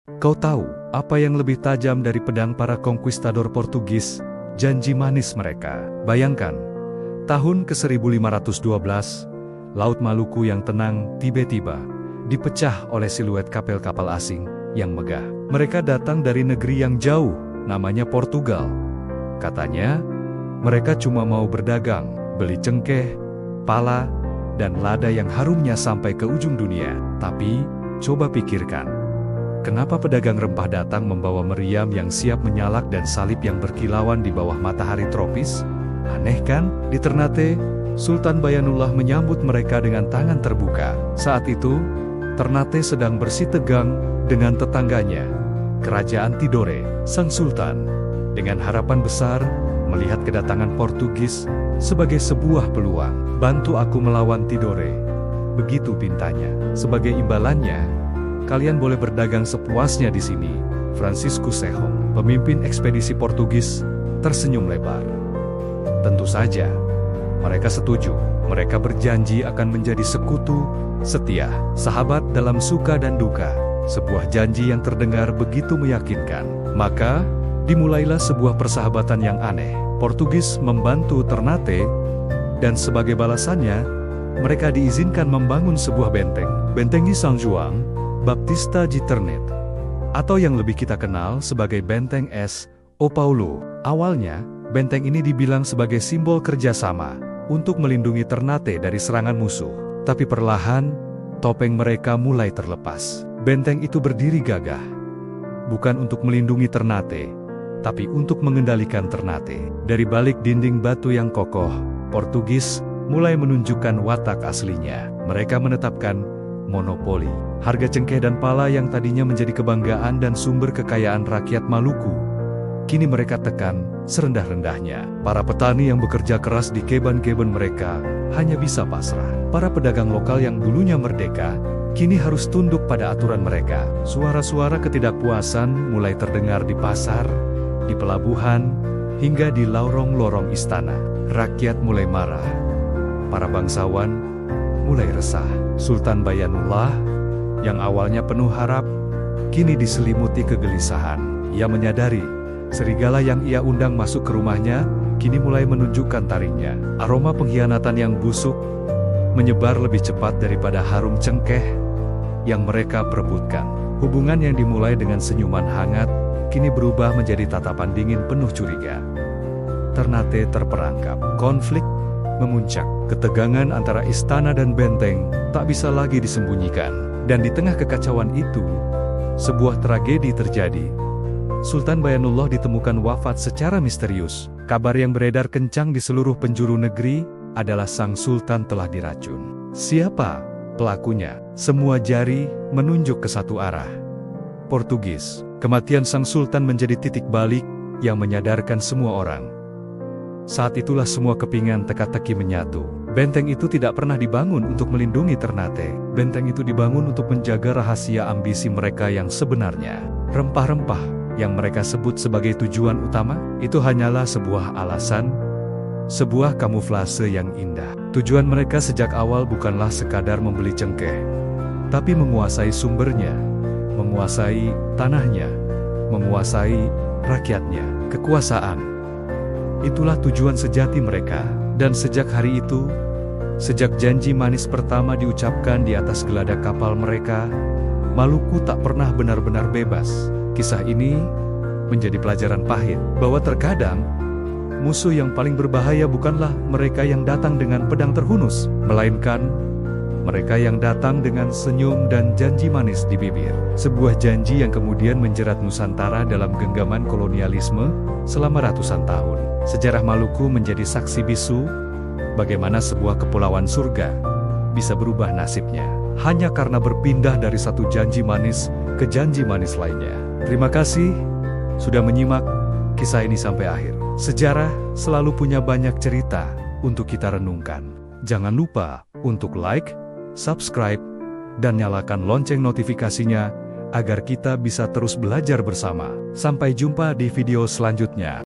Kau tahu, apa yang lebih tajam dari pedang para konquistador Portugis? Janji manis mereka. Bayangkan, tahun ke-1512, Laut Maluku yang tenang tiba-tiba dipecah oleh siluet kapal-kapal asing yang megah. Mereka datang dari negeri yang jauh, namanya Portugal. Katanya, mereka cuma mau berdagang, beli cengkeh, pala, dan lada yang harumnya sampai ke ujung dunia. Tapi, coba pikirkan. Kenapa pedagang rempah datang membawa meriam yang siap menyalak dan salib yang berkilauan di bawah matahari tropis? Aneh kan? Di Ternate, Sultan Bayanullah menyambut mereka dengan tangan terbuka. Saat itu, Ternate sedang bersitegang dengan tetangganya, Kerajaan Tidore. Sang Sultan, dengan harapan besar, melihat kedatangan Portugis sebagai sebuah peluang. Bantu aku melawan Tidore. Begitu pintanya. Sebagai imbalannya, kalian boleh berdagang sepuasnya di sini. Franciscus Sehong, pemimpin ekspedisi Portugis, tersenyum lebar. Tentu saja, mereka setuju. Mereka berjanji akan menjadi sekutu setia, sahabat dalam suka dan duka. Sebuah janji yang terdengar begitu meyakinkan. Maka, dimulailah sebuah persahabatan yang aneh. Portugis membantu Ternate, dan sebagai balasannya, mereka diizinkan membangun sebuah benteng. Benteng San Juan Baptista de Ternate, atau yang lebih kita kenal sebagai Benteng São Paulo. Awalnya, benteng ini dibilang sebagai simbol kerjasama untuk melindungi Ternate dari serangan musuh. Tapi perlahan, topeng mereka mulai terlepas. Benteng itu berdiri gagah, bukan untuk melindungi Ternate, tapi untuk mengendalikan Ternate. Dari balik dinding batu yang kokoh, Portugis mulai menunjukkan watak aslinya. Mereka menetapkan monopoli. Harga cengkeh dan pala yang tadinya menjadi kebanggaan dan sumber kekayaan rakyat Maluku, kini mereka tekan serendah-rendahnya. Para petani yang bekerja keras di kebun-kebun mereka hanya bisa pasrah. Para pedagang lokal yang dulunya merdeka, kini harus tunduk pada aturan mereka. Suara-suara ketidakpuasan mulai terdengar di pasar, di pelabuhan, hingga di lorong-lorong istana. Rakyat mulai marah. Para bangsawan mulai resah. Sultan Bayanullah, yang awalnya penuh harap, kini diselimuti kegelisahan. Ia menyadari, serigala yang ia undang masuk ke rumahnya, kini mulai menunjukkan taringnya. Aroma pengkhianatan yang busuk menyebar lebih cepat daripada harum cengkeh yang mereka perebutkan. Hubungan yang dimulai dengan senyuman hangat, kini berubah menjadi tatapan dingin penuh curiga. Ternate terperangkap. Konflik memuncak. Ketegangan antara istana dan benteng tak bisa lagi disembunyikan. Dan di tengah kekacauan itu, sebuah tragedi terjadi. Sultan Bayanullah ditemukan wafat secara misterius. Kabar yang beredar kencang di seluruh penjuru negeri adalah sang sultan telah diracun. Siapa pelakunya? Semua jari menunjuk ke satu arah. Portugis. Kematian sang sultan menjadi titik balik yang menyadarkan semua orang. Saat itulah semua kepingan teka-teki menyatu. Benteng itu tidak pernah dibangun untuk melindungi Ternate. Benteng itu dibangun untuk menjaga rahasia ambisi mereka yang sebenarnya. Rempah-rempah yang mereka sebut sebagai tujuan utama, itu hanyalah sebuah alasan, sebuah kamuflase yang indah. Tujuan mereka sejak awal bukanlah sekadar membeli cengkeh, tapi menguasai sumbernya, menguasai tanahnya, menguasai rakyatnya. Kekuasaan, itulah tujuan sejati mereka. Dan sejak hari itu, sejak janji manis pertama diucapkan di atas geladak kapal mereka, Maluku tak pernah benar-benar bebas. Kisah ini menjadi pelajaran pahit, bahwa terkadang musuh yang paling berbahaya bukanlah mereka yang datang dengan pedang terhunus, melainkan mereka yang datang dengan senyum dan janji manis di bibir. Sebuah janji yang kemudian menjerat Nusantara dalam genggaman kolonialisme selama ratusan tahun. Sejarah Maluku menjadi saksi bisu bagaimana sebuah kepulauan surga bisa berubah nasibnya hanya karena berpindah dari satu janji manis ke janji manis lainnya. Terima kasih sudah menyimak kisah ini sampai akhir. Sejarah selalu punya banyak cerita untuk kita renungkan. Jangan lupa untuk like, subscribe, dan nyalakan lonceng notifikasinya agar kita bisa terus belajar bersama. Sampai jumpa di video selanjutnya.